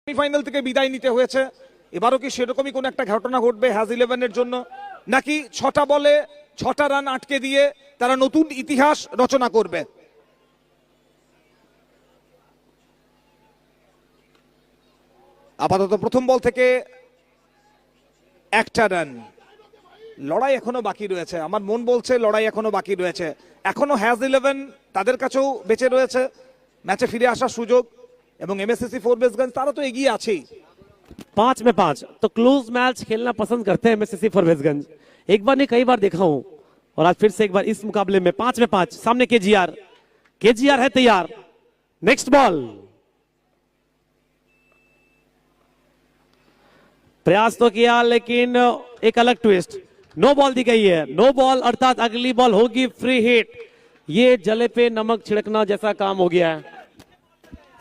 Semifinal থেকে বিদায় নিতে হয়েছে। এবারও কি সেরকমই কোনো একটা ঘটনা ঘটবে হ্যাজ ইলেভেনের জন্য, নাকি 6টা বলে 6টা রান আটকে দিয়ে তারা নতুন ইতিহাস রচনা করবে? আপাতত প্রথম বল থেকে একটা রান। লড়াই এখনো বাকি রয়েছে, আমার মন বলছে লড়াই এখনো বাকি রয়েছে। এখনো হ্যাজ ইলেভেন তাদের কাছেও বেঁচে রয়েছে ম্যাচে ফিরে আসার সুযোগ, এবং এমএসসি ফোরবেসগঞ্জ তারা তো এগিয়ে আছেই। 5 में 5 तो क्लोज मैच खेलना पसंद करते हैं एमएससी फॉरवेसगंज। एक बार नहीं कई बार देखा हूं, और आज फिर से एक बार इस मुकाबले में 5 में 5। सामने केजीआर है तैयार। नेक्स्ट बॉल, प्रयास तो किया लेकिन एक अलग ट्विस्ट। नो बॉल दी गई है। नो बॉल अर्थात अगली बॉल होगी फ्री हिट। ये जले पे नमक छिड़कना जैसा काम हो गया है।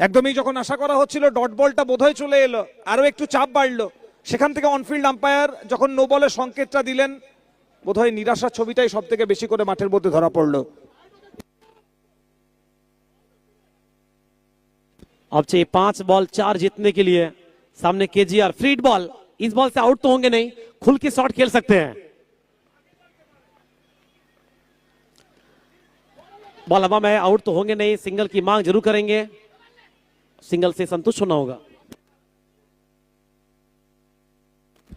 একদমই যখন আশা করা হচ্ছিল ডট বলটা বোধহয় চলে এলো, আরো একটু চাপ বাড়লো, সেখান থেকে অনফিল্ড আম্পায়ার যখন নো বলের সংকেতটা দিলেন, বোধহয় নিরাশার ছবিটাই সব থেকে বেশি করে মাঠের মধ্যে ধরা পড়লো। अब चाहिए 5 बॉल 4 जीतने के लिए। सामने केजीआर फ्रीड बॉल। इस बॉल से आउट तो होंगे नहीं, खुल के शॉट खेल सकते हैं। बॉल हवा में आउट तो होंगे नहीं, सिंगल की मांग जरूर करेंगे, सिंगल से संतुष्ट होना होगा।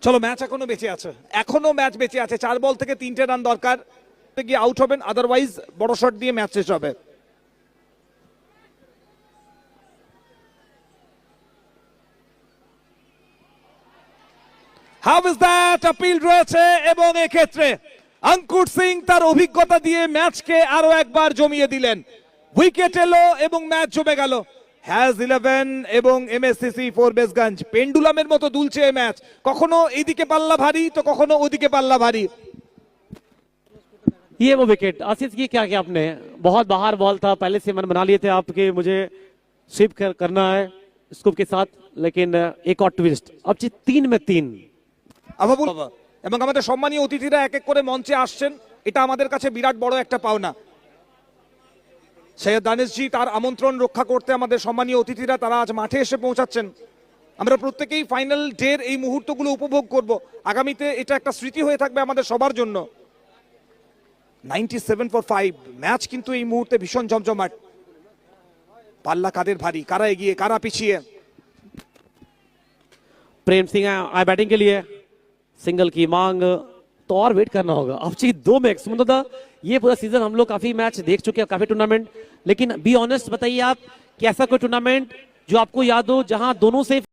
চলো, ম্যাচ এখনো বেঁচে আছে, এখনো ম্যাচ বেঁচে আছে। 4 বল থেকে 3টে রান দরকার, গিয়ে আউট হবেন, আদারওয়াইজ বড় শট দিয়ে ম্যাচ শেষ হবে। হাউ ইজ দ্যাট আপিল রয়েছে, এবং এক্ষেত্রে অঙ্কুর সিং তার অভিজ্ঞতা দিয়ে ম্যাচকে আরো একবার জমিয়ে দিলেন। উইকেট এলো এবং ম্যাচ জমে গেল। হ্যাজ ইলেভেন এবং এমএসসি ফোরবেসগঞ্জ পেন্ডুলামের মতো দুলছে এই ম্যাচ, কখনো এইদিকে পাল্লা ভারী তো কখনো ওইদিকে পাল্লা ভারী। ये वो विकेट आशीष की क्या किया आपने, बहुत बाहर बॉल था, पहले से मैंने बना लिए थे आपके, मुझे स्वीप करना है स्कूप के साथ, लेकिन एक और ट्विस्ट। अब 3 में 3। আবাবুল এবং আমাদের সম্মানীয় অতিথিরা এক এক করে মঞ্চে আসছেন, এটা আমাদের কাছে বিরাট বড় একটা পাওনা। সৈয়দ দানিশজি তার আমন্ত্রণ রক্ষা করতে আমাদের সম্মানীয় অতিথিরা তারা আজ মাঠে এসে পৌঁছাচ্ছেন। আমরা প্রত্যেকেই ফাইনাল ডের এই মুহূর্তগুলো উপভোগ করব, আগামীতে এটা একটা স্মৃতি হয়ে থাকবে আমাদের সবার জন্য। 97 for 5 ম্যাচ কিন্তু এই মুহূর্তে ভীষণ জমজমাট। পাল্লা কাদের ভারী, কারা এগিয়ে কারা পিছিয়ে। प्रेम सिंह आए बैटिंग के लिए, सिंगल की मांग तो और वेट करना होगा। अब चाहिए 2 मैक्स, मतलब ये पूरा सीजन हम लोग काफी मैच देख चुके हैं, काफी टूर्नामेंट, लेकिन बी ऑनेस्ट बताइए आप कि ऐसा कोई टूर्नामेंट जो आपको याद हो जहां दोनों से